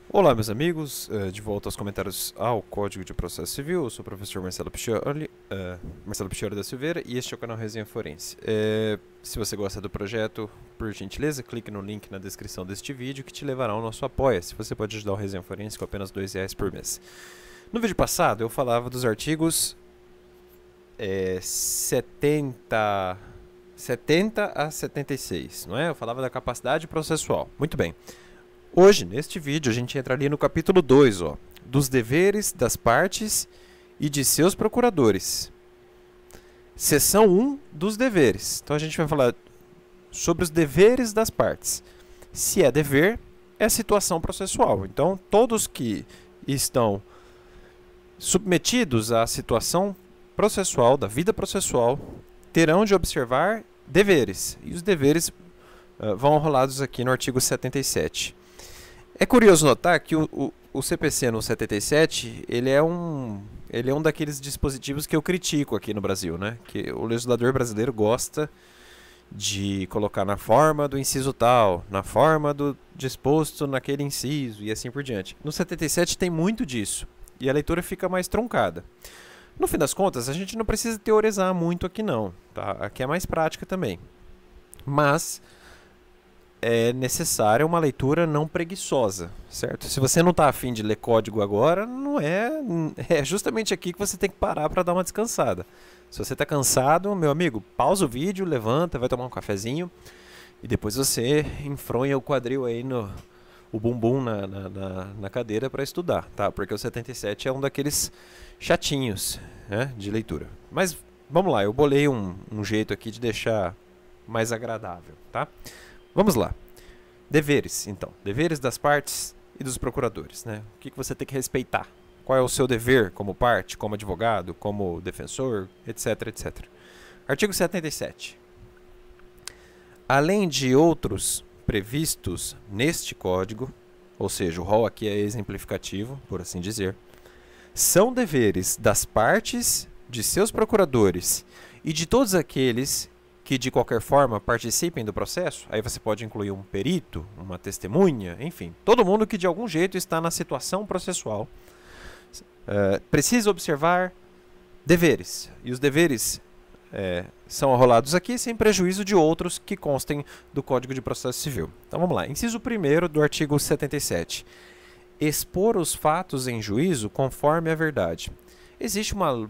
Olá, meus amigos, de volta aos comentários ao Código de Processo Civil. Eu sou o professor Marcelo Piccioli da Silveira, e este é o canal Resenha Forense. Se você gosta do projeto, por gentileza, clique no link na descrição deste vídeo que te levará ao nosso Apoia-se. Você pode ajudar o Resenha Forense com apenas R$ 2 por mês. No vídeo passado eu falava dos artigos 70 a 76, não é? Eu falava da capacidade processual. Muito bem. Hoje, neste vídeo, a gente entra ali no capítulo 2, dos deveres das partes e de seus procuradores. Seção 1 dos deveres. Então a gente vai falar sobre os deveres das partes. Se é dever, é situação processual. Então, todos que estão submetidos à situação processual, da vida processual, terão de observar deveres. E os deveres vão rolados aqui no artigo 77. É curioso notar que o CPC no 77, ele é um daqueles dispositivos que eu critico aqui no Brasil, né? Que o legislador brasileiro gosta de colocar na forma do inciso tal, na forma do disposto naquele inciso e assim por diante. No 77 tem muito disso e a leitura fica mais truncada. No fim das contas, a gente não precisa teorizar muito aqui não, tá? Aqui é mais prática também. Mas é necessária uma leitura não preguiçosa, certo? Se você não está afim de ler código agora, não é justamente aqui que você tem que parar para dar uma descansada. Se você está cansado, meu amigo, pausa o vídeo, levanta, vai tomar um cafezinho e depois você enfronha o quadril aí o bumbum na cadeira para estudar, tá? Porque o 77 é um daqueles chatinhos, né, de leitura. Mas vamos lá, eu bolei um jeito aqui de deixar mais agradável, tá? Vamos lá. Deveres, então. Deveres das partes e dos procuradores, né? O que você tem que respeitar? Qual é o seu dever como parte, como advogado, como defensor, etc, etc. Artigo 77. Além de outros previstos neste código, ou seja, o rol aqui é exemplificativo, por assim dizer, são deveres das partes, de seus procuradores e de todos aqueles que de qualquer forma participem do processo. Aí você pode incluir um perito, uma testemunha, enfim, todo mundo que de algum jeito está na situação processual precisa observar deveres. E os deveres são arrolados aqui sem prejuízo de outros que constem do Código de Processo Civil. Então vamos lá. Inciso 1º do artigo 77. Expor os fatos em juízo conforme a verdade. Existe uma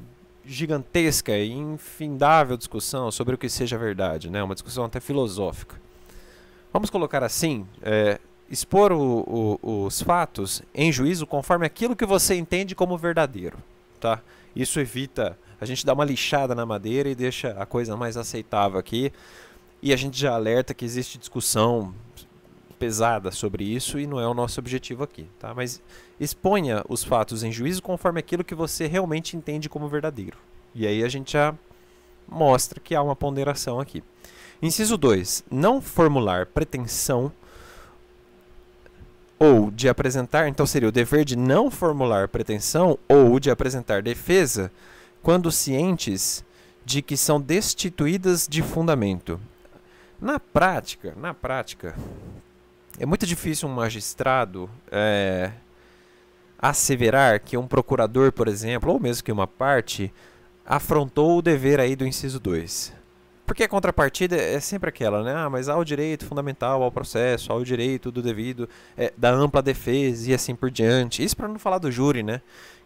gigantesca e infindável discussão sobre o que seja verdade, né? Uma discussão até filosófica. Vamos colocar assim, expor os fatos em juízo conforme aquilo que você entende como verdadeiro, tá? Isso evita a gente dar uma lixada na madeira e deixa a coisa mais aceitável aqui, e a gente já alerta que existe discussão pesada sobre isso e não é o nosso objetivo aqui, tá? Mas exponha os fatos em juízo conforme aquilo que você realmente entende como verdadeiro. E aí a gente já mostra que há uma ponderação aqui. Inciso 2. Não formular pretensão ou de apresentar, então seria o dever de não formular pretensão ou de apresentar defesa quando cientes de que são destituídas de fundamento. Na prática, é muito difícil um magistrado asseverar que um procurador, por exemplo, ou mesmo que uma parte, afrontou o dever aí do inciso 2. Porque a contrapartida é sempre aquela, né? Ah, mas há o direito fundamental ao processo, há o direito do devido, da ampla defesa e assim por diante. Isso para não falar do júri, né?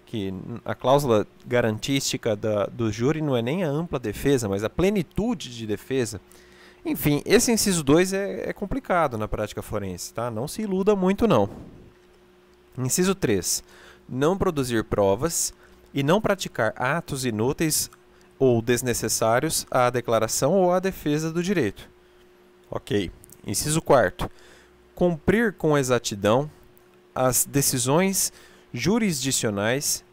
Que a cláusula garantística do júri não é nem a ampla defesa, mas a plenitude de defesa. Enfim, esse inciso 2 é complicado na prática forense, tá? Não se iluda muito, não. Inciso 3. Não produzir provas e não praticar atos inúteis ou desnecessários à declaração ou à defesa do direito. Ok. Inciso 4. Cumprir com exatidão as decisões jurisdicionais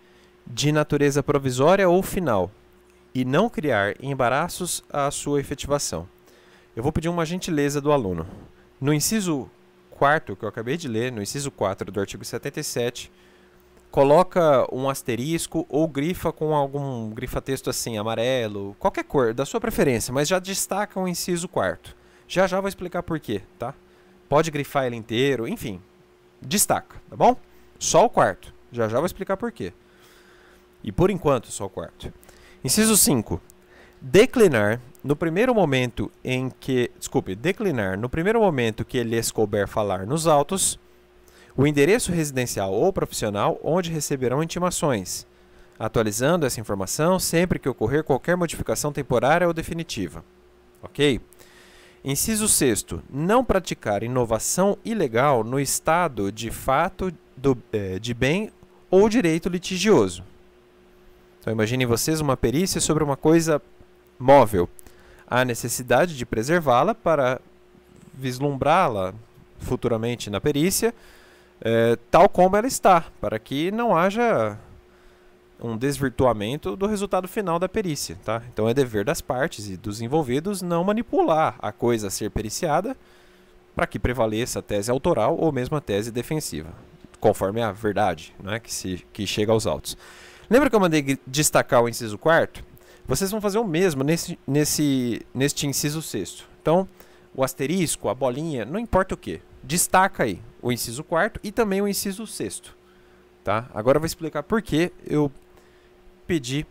de natureza provisória ou final e não criar embaraços à sua efetivação. Eu vou pedir uma gentileza do aluno. No inciso 4º, que eu acabei de ler, no inciso 4 do artigo 77, coloca um asterisco ou grifa com algum grifa-texto assim, amarelo, qualquer cor, da sua preferência, mas já destaca o inciso 4º. Já vou explicar por quê, tá? Pode grifar ele inteiro, enfim, destaca, tá bom? Só o quarto. Já já vou explicar por quê. E por enquanto, só o quarto. Inciso 5. Declinar no primeiro momento em que... declinar no primeiro momento que lhes couber falar nos autos, o endereço residencial ou profissional onde receberão intimações, atualizando essa informação sempre que ocorrer qualquer modificação temporária ou definitiva. Ok? Inciso 6. Não praticar inovação ilegal no estado de fato de bem ou direito litigioso. Então, imaginem vocês uma perícia sobre uma coisa móvel. Há necessidade de preservá-la para vislumbrá-la futuramente na perícia, tal como ela está, para que não haja um desvirtuamento do resultado final da perícia. Tá? Então é dever das partes e dos envolvidos não manipular a coisa a ser periciada para que prevaleça a tese autoral ou mesmo a tese defensiva, conforme a verdade, né, que chega aos autos. Lembra que eu mandei destacar o inciso 4º? Vocês vão fazer o mesmo neste inciso 6º. Então, o asterisco, a bolinha, não importa o que. Destaca aí o inciso 4º e também o inciso 6º. Tá? Agora eu vou explicar por que eu pedi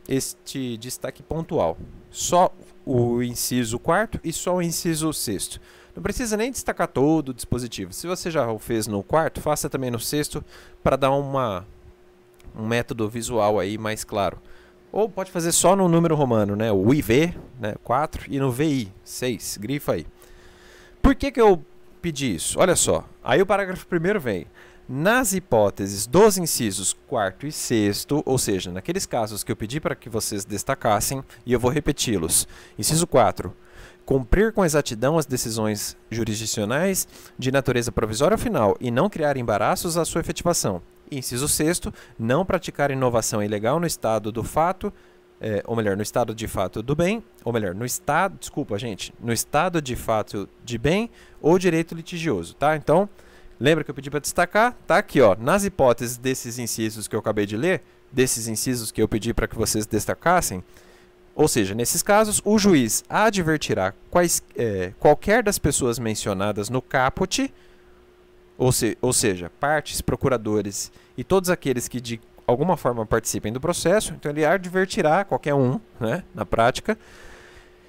este destaque pontual. Só o inciso 4º e só o inciso 6º. Não precisa nem destacar todo o dispositivo. Se você já o fez no 4º, faça também no 6º para dar um método visual aí mais claro. Ou pode fazer só no número romano, né? O IV, né? 4, e no VI, 6. Grifa aí. Por que eu pedi isso? Olha só. Aí o parágrafo 1º vem. Nas hipóteses dos incisos 4º e 6º, ou seja, naqueles casos que eu pedi para que vocês destacassem, e eu vou repeti-los. Inciso 4. Cumprir com exatidão as decisões jurisdicionais de natureza provisória ou final e não criar embaraços à sua efetivação. Inciso 6º, não praticar inovação ilegal no estado do fato, ou melhor, no estado de fato do bem, ou melhor, no estado de fato de bem ou direito litigioso, tá? Então, lembra que eu pedi para destacar? Tá aqui, ó, nas hipóteses desses incisos que eu acabei de ler, desses incisos que eu pedi para que vocês destacassem, ou seja, nesses casos, o juiz advertirá qualquer das pessoas mencionadas no caput, ou seja, partes, procuradores e todos aqueles que de alguma forma participem do processo, então ele advertirá qualquer um, né, na prática,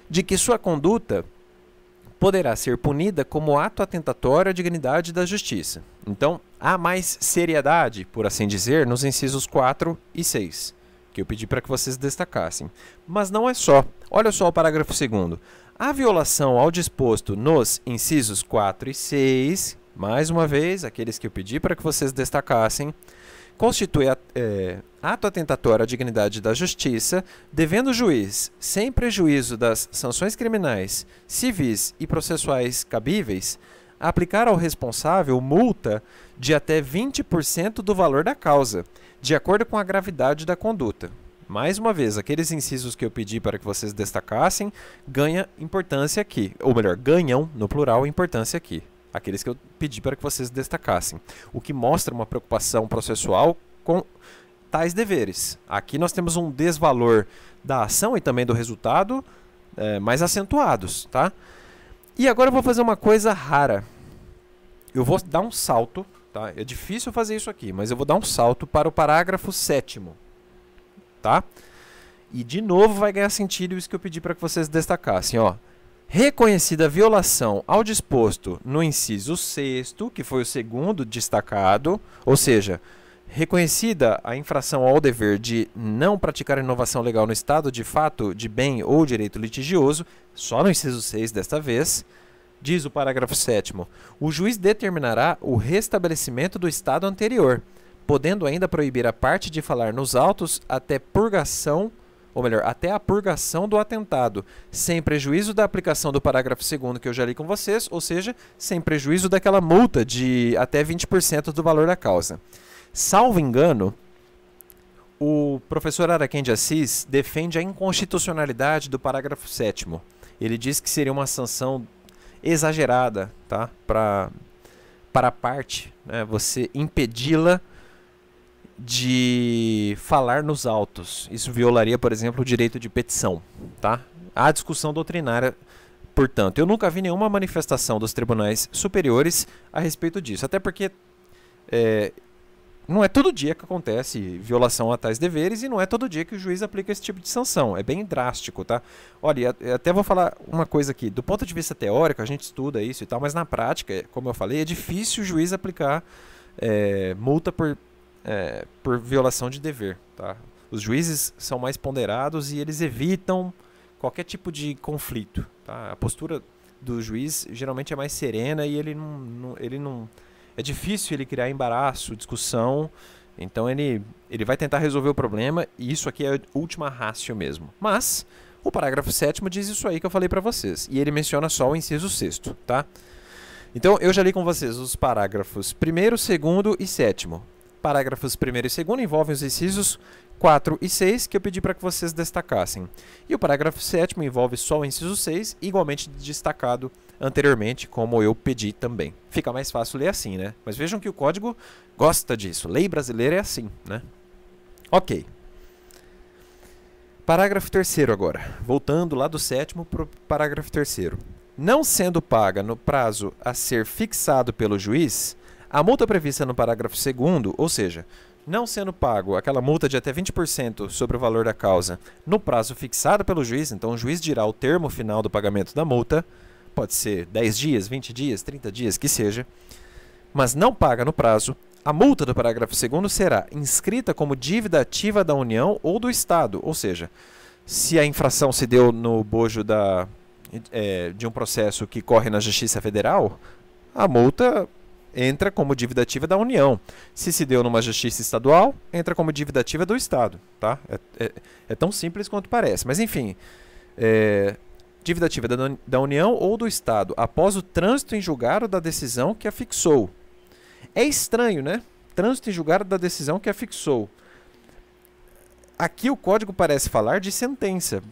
de que sua conduta poderá ser punida como ato atentatório à dignidade da justiça. Então, há mais seriedade, por assim dizer, nos incisos 4 e 6, que eu pedi para que vocês destacassem. Mas não é só. Olha só o parágrafo 2º. A violação ao disposto nos incisos 4 e 6, mais uma vez, aqueles que eu pedi para que vocês destacassem, constitui ato atentatório à dignidade da justiça, devendo o juiz, sem prejuízo das sanções criminais, civis e processuais cabíveis, aplicar ao responsável multa de até 20% do valor da causa, de acordo com a gravidade da conduta. Mais uma vez, aqueles incisos que eu pedi para que vocês destacassem, ganham importância aqui, ou melhor, ganham, no plural, importância aqui. Aqueles que eu pedi para que vocês destacassem. O que mostra uma preocupação processual com tais deveres. Aqui nós temos um desvalor da ação e também do resultado mais acentuados, tá? E agora eu vou fazer uma coisa rara. Eu vou dar um salto, tá? É difícil fazer isso aqui, mas eu vou dar um salto para o parágrafo 7º, tá? E de novo vai ganhar sentido isso que eu pedi para que vocês destacassem, ó. Reconhecida a violação ao disposto no inciso 6º, que foi o segundo destacado, ou seja, reconhecida a infração ao dever de não praticar inovação legal no estado de fato de bem ou direito litigioso, só no inciso 6 desta vez, diz o parágrafo 7º, o juiz determinará o restabelecimento do estado anterior, podendo ainda proibir a parte de falar nos autos até a purgação do atentado, sem prejuízo da aplicação do parágrafo 2º que eu já li com vocês, ou seja, sem prejuízo daquela multa de até 20% do valor da causa. Salvo engano, o professor Araquém de Assis defende a inconstitucionalidade do parágrafo 7º. Ele diz que seria uma sanção exagerada, tá? Para a parte, né? Você impedi-la de falar nos autos. Isso violaria, por exemplo, o direito de petição, tá? Há discussão doutrinária, portanto. Eu nunca vi nenhuma manifestação dos tribunais superiores a respeito disso, até porque não é todo dia que acontece violação a tais deveres e não é todo dia que o juiz aplica esse tipo de sanção. É bem drástico, tá? Olha, até vou falar uma coisa aqui. Do ponto de vista teórico, a gente estuda isso e tal, mas na prática, como eu falei, é difícil o juiz aplicar multa por violação de dever, tá? Os juízes são mais ponderados e eles evitam qualquer tipo de conflito, tá? A postura do juiz geralmente é mais serena e ele não é difícil ele criar embaraço, discussão, então ele vai tentar resolver o problema e isso aqui é a última ratio mesmo. Mas o parágrafo 7º diz isso aí que eu falei para vocês e ele menciona só o inciso 6º, tá? Então eu já li com vocês os parágrafos 1º, 2º e 7º. Parágrafos 1º e 2º envolvem os incisos 4 e 6 que eu pedi para que vocês destacassem. E o parágrafo 7º envolve só o inciso 6, igualmente destacado anteriormente, como eu pedi também. Fica mais fácil ler assim, né? Mas vejam que o código gosta disso. Lei brasileira é assim, né? Ok. Parágrafo 3º agora. Voltando lá do 7º para o parágrafo 3º. Não sendo paga no prazo a ser fixado pelo juiz, a multa prevista no parágrafo 2º, ou seja, não sendo pago aquela multa de até 20% sobre o valor da causa no prazo fixado pelo juiz, então o juiz dirá o termo final do pagamento da multa, pode ser 10 dias, 20 dias, 30 dias, que seja, mas não paga no prazo, a multa do parágrafo 2º será inscrita como dívida ativa da União ou do Estado, ou seja, se a infração se deu no bojo de um processo que corre na Justiça Federal, a multa entra como dívida ativa da União. Se deu numa justiça estadual, entra como dívida ativa do Estado. Tá? É tão simples quanto parece. Mas, enfim, dívida ativa da União ou do Estado, após o trânsito em julgado da decisão que a fixou. É estranho, né? Trânsito em julgado da decisão que a fixou. Aqui o código parece falar de sentença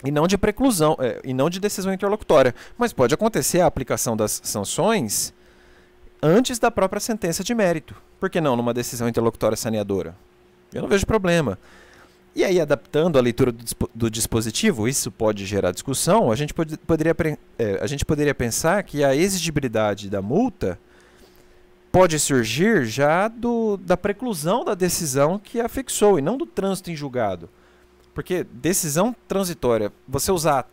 e não de preclusão, e não de decisão interlocutória. Mas pode acontecer a aplicação das sanções antes da própria sentença de mérito. Por que não numa decisão interlocutória saneadora? Eu não vejo problema. E aí, adaptando a leitura do dispositivo, isso pode gerar discussão, a gente poderia pensar que a exigibilidade da multa pode surgir já da preclusão da decisão que a fixou, e não do trânsito em julgado. Porque decisão transitória, você usar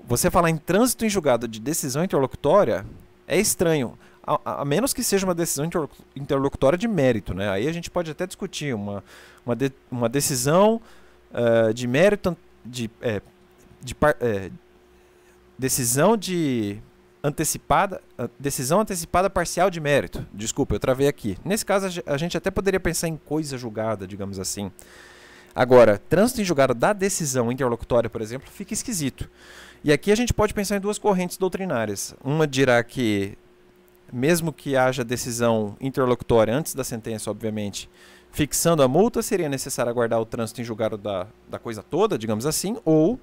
você falar em trânsito em julgado de decisão interlocutória é estranho, a menos que seja uma decisão interlocutória de mérito, né? Aí a gente pode até discutir uma decisão de mérito, decisão antecipada parcial de mérito. Desculpa, eu travei aqui. Nesse caso, a gente até poderia pensar em coisa julgada, digamos assim. Agora, trânsito em julgado da decisão interlocutória, por exemplo, fica esquisito. E aqui a gente pode pensar em duas correntes doutrinárias. Uma dirá que, mesmo que haja decisão interlocutória antes da sentença, obviamente, fixando a multa, seria necessário aguardar o trânsito em julgado da coisa toda, digamos assim, ou,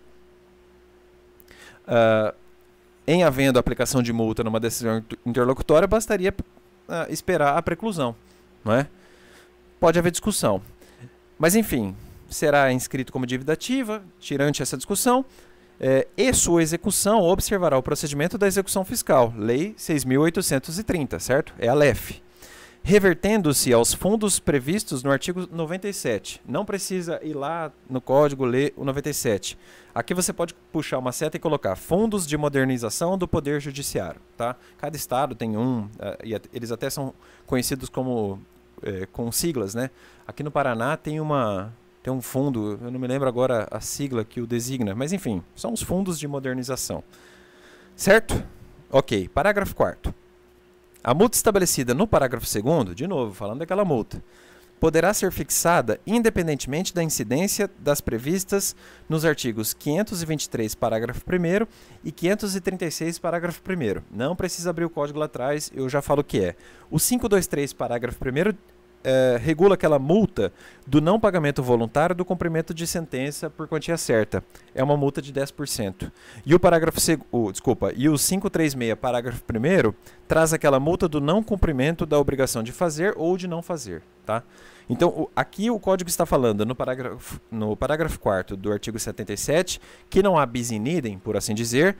em havendo aplicação de multa numa decisão interlocutória, bastaria esperar a preclusão, não é? Pode haver discussão. Mas, enfim, será inscrito como dívida ativa, tirante essa discussão, e sua execução observará o procedimento da execução fiscal, Lei 6.830, certo? É a LEF. Revertendo-se aos fundos previstos no artigo 97. Não precisa ir lá no código ler o 97. Aqui você pode puxar uma seta e colocar fundos de modernização do Poder Judiciário. Tá? Cada estado tem e eles até são conhecidos como com siglas, né? Aqui no Paraná tem um fundo, eu não me lembro agora a sigla que o designa, mas enfim, são os fundos de modernização. Certo? Ok, parágrafo 4º. A multa estabelecida no parágrafo 2º, de novo, falando daquela multa, poderá ser fixada independentemente da incidência das previstas nos artigos 523, parágrafo 1º e 536, parágrafo 1º. Não precisa abrir o código lá atrás, eu já falo o que é. O 523, parágrafo 1º, regula aquela multa do não pagamento voluntário do cumprimento de sentença por quantia certa. É uma multa de 10%. E o parágrafo e o 536, parágrafo 1º, traz aquela multa do não cumprimento da obrigação de fazer ou de não fazer, tá? Então, aqui o código está falando no parágrafo 4º do artigo 77 que não há bis in idem, por assim dizer,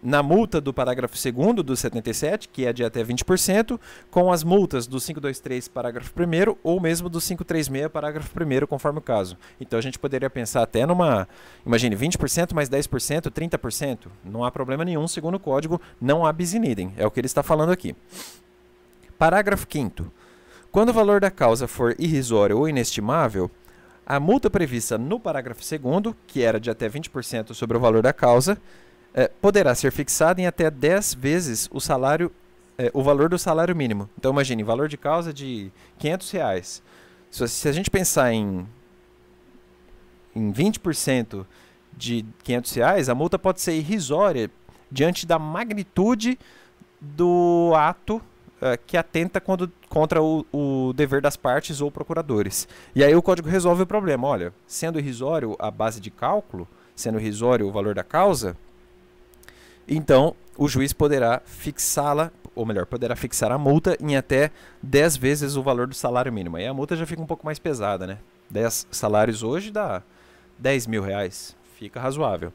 na multa do parágrafo 2º do 77, que é de até 20%, com as multas do 523, parágrafo 1º, ou mesmo do 536, parágrafo 1º, conforme o caso. Então a gente poderia pensar até numa, imagine, 20% mais 10%, 30%. Não há problema nenhum, segundo o código, não há bis in idem. É o que ele está falando aqui. Parágrafo 5º. Quando o valor da causa for irrisório ou inestimável, a multa prevista no parágrafo 2º, que era de até 20% sobre o valor da causa, poderá ser fixada em até 10 vezes o valor do salário mínimo. Então, imagine, valor de causa de R$500. Se a gente pensar em 20% de R$500, a multa pode ser irrisória diante da magnitude do ato que atenta contra o dever das partes ou procuradores. E aí o código resolve o problema. Olha, sendo irrisório a base de cálculo, sendo irrisório o valor da causa, então o juiz poderá fixá-la, ou melhor, poderá fixar a multa em até 10 vezes o valor do salário mínimo. Aí a multa já fica um pouco mais pesada, né? 10 salários hoje dá R$10.000. Fica razoável.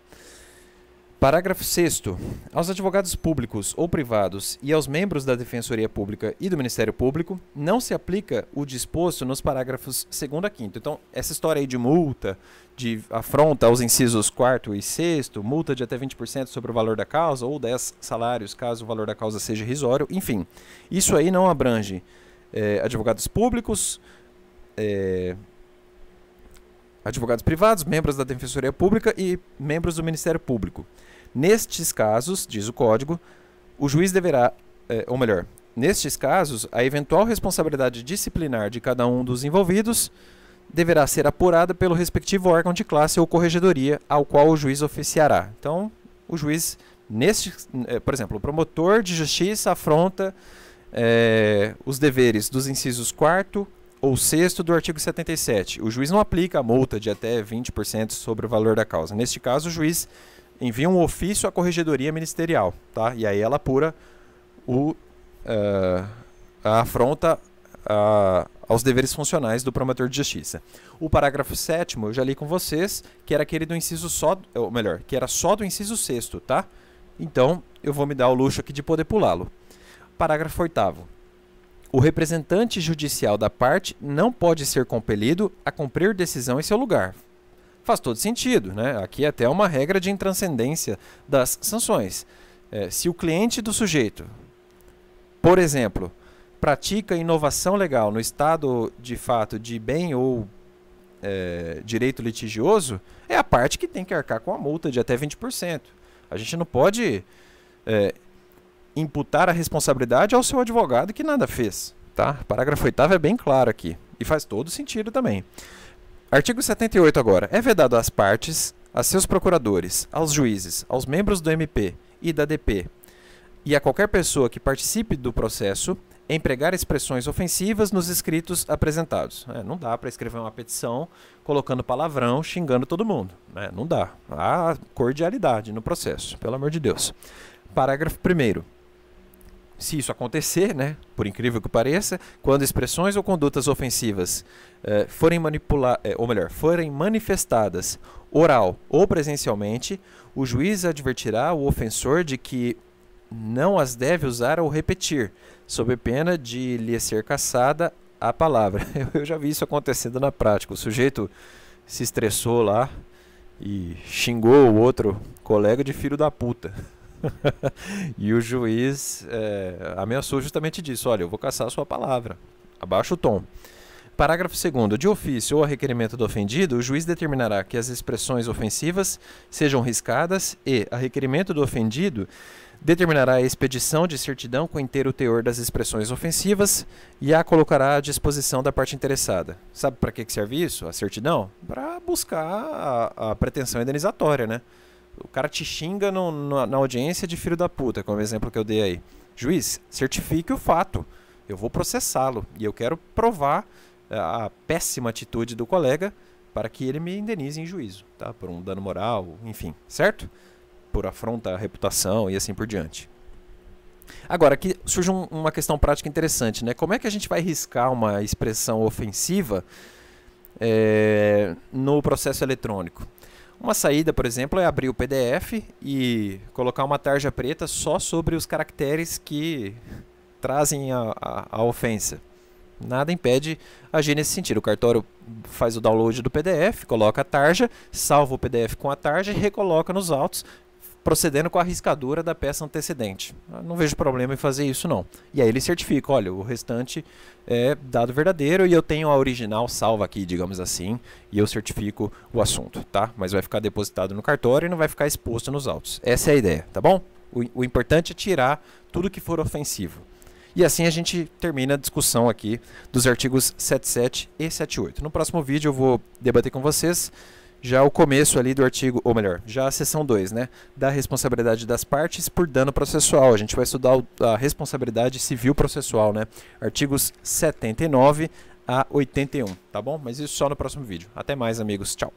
Parágrafo 6º. Aos advogados públicos ou privados e aos membros da Defensoria Pública e do Ministério Público não se aplica o disposto nos parágrafos 2º a 5º. Então, essa história aí de multa, de afronta aos incisos 4º e 6º, multa de até 20% sobre o valor da causa ou 10 salários caso o valor da causa seja irrisório, enfim. Isso aí não abrange advogados públicos, advogados privados, membros da Defensoria Pública e membros do Ministério Público. Nestes casos, diz o código, o juiz deverá, ou melhor, nestes casos, a eventual responsabilidade disciplinar de cada um dos envolvidos deverá ser apurada pelo respectivo órgão de classe ou corregedoria ao qual o juiz oficiará. Então, o juiz, por exemplo, o promotor de justiça afronta os deveres dos incisos 4º ou 6º do artigo 77. O juiz não aplica a multa de até 20% sobre o valor da causa. Neste caso, o juiz envia um ofício à corregedoria ministerial, tá? E aí ela apura a afronta aos deveres funcionais do promotor de justiça. O parágrafo 7º eu já li com vocês, que era aquele do inciso só, ou melhor, que era só do inciso 6º, tá? Então, eu vou me dar o luxo aqui de poder pulá-lo. Parágrafo 8º. O representante judicial da parte não pode ser compelido a cumprir decisão em seu lugar. Faz todo sentido, né? Aqui é até uma regra de intranscendência das sanções. Se o cliente do sujeito, por exemplo, pratica inovação legal no estado de fato de bem ou direito litigioso, é a parte que tem que arcar com a multa de até 20%. A gente não pode imputar a responsabilidade ao seu advogado que nada fez. Tá? Parágrafo 8º é bem claro aqui e faz todo sentido também. Artigo 78 agora. É vedado às partes, a seus procuradores, aos juízes, aos membros do MP e da DP e a qualquer pessoa que participe do processo empregar expressões ofensivas nos escritos apresentados. Não dá para escrever uma petição colocando palavrão, xingando todo mundo. Não dá. Há cordialidade no processo, pelo amor de Deus. Parágrafo 1º. Se isso acontecer, né, por incrível que pareça, quando expressões ou condutas ofensivas forem manifestadas oral ou presencialmente, o juiz advertirá o ofensor de que não as deve usar ou repetir, sob pena de lhe ser cassada a palavra. Eu já vi isso acontecendo na prática. O sujeito se estressou lá e xingou o outro colega de filho da puta. E o juiz ameaçou justamente disso. Olha, eu vou cassar a sua palavra. Abaixa o tom. Parágrafo 2º. De ofício ou a requerimento do ofendido, o juiz determinará que as expressões ofensivas sejam riscadas e, a requerimento do ofendido, determinará a expedição de certidão com inteiro teor das expressões ofensivas e a colocará à disposição da parte interessada. Sabe para que serve isso, a certidão? Para buscar a pretensão indenizatória, né? O cara te xinga na audiência de filho da puta, como o exemplo que eu dei aí. Juiz, certifique o fato. Eu vou processá-lo e eu quero provar a péssima atitude do colega para que ele me indenize em juízo, tá? Por um dano moral, enfim, certo? Por afronta à reputação e assim por diante. Agora, aqui surge uma questão prática interessante, né? Como é que a gente vai riscar uma expressão ofensiva no processo eletrônico? Uma saída, por exemplo, é abrir o PDF e colocar uma tarja preta só sobre os caracteres que trazem a ofensa. Nada impede agir nesse sentido. O cartório faz o download do PDF, coloca a tarja, salva o PDF com a tarja e recoloca nos autos, procedendo com a riscadura da peça antecedente. Eu não vejo problema em fazer isso não. E aí ele certifica, olha, o restante é dado verdadeiro e eu tenho a original salva aqui, digamos assim, e eu certifico o assunto, tá? Mas vai ficar depositado no cartório e não vai ficar exposto nos autos. Essa é a ideia, tá bom? O importante é tirar tudo que for ofensivo. E assim a gente termina a discussão aqui dos artigos 77 e 78. No próximo vídeo eu vou debater com vocês já o começo ali do artigo, ou melhor, já a seção 2, né, da responsabilidade das partes por dano processual. A gente vai estudar a responsabilidade civil processual, né, artigos 79 a 81, tá bom? Mas isso só no próximo vídeo. Até mais, amigos. Tchau.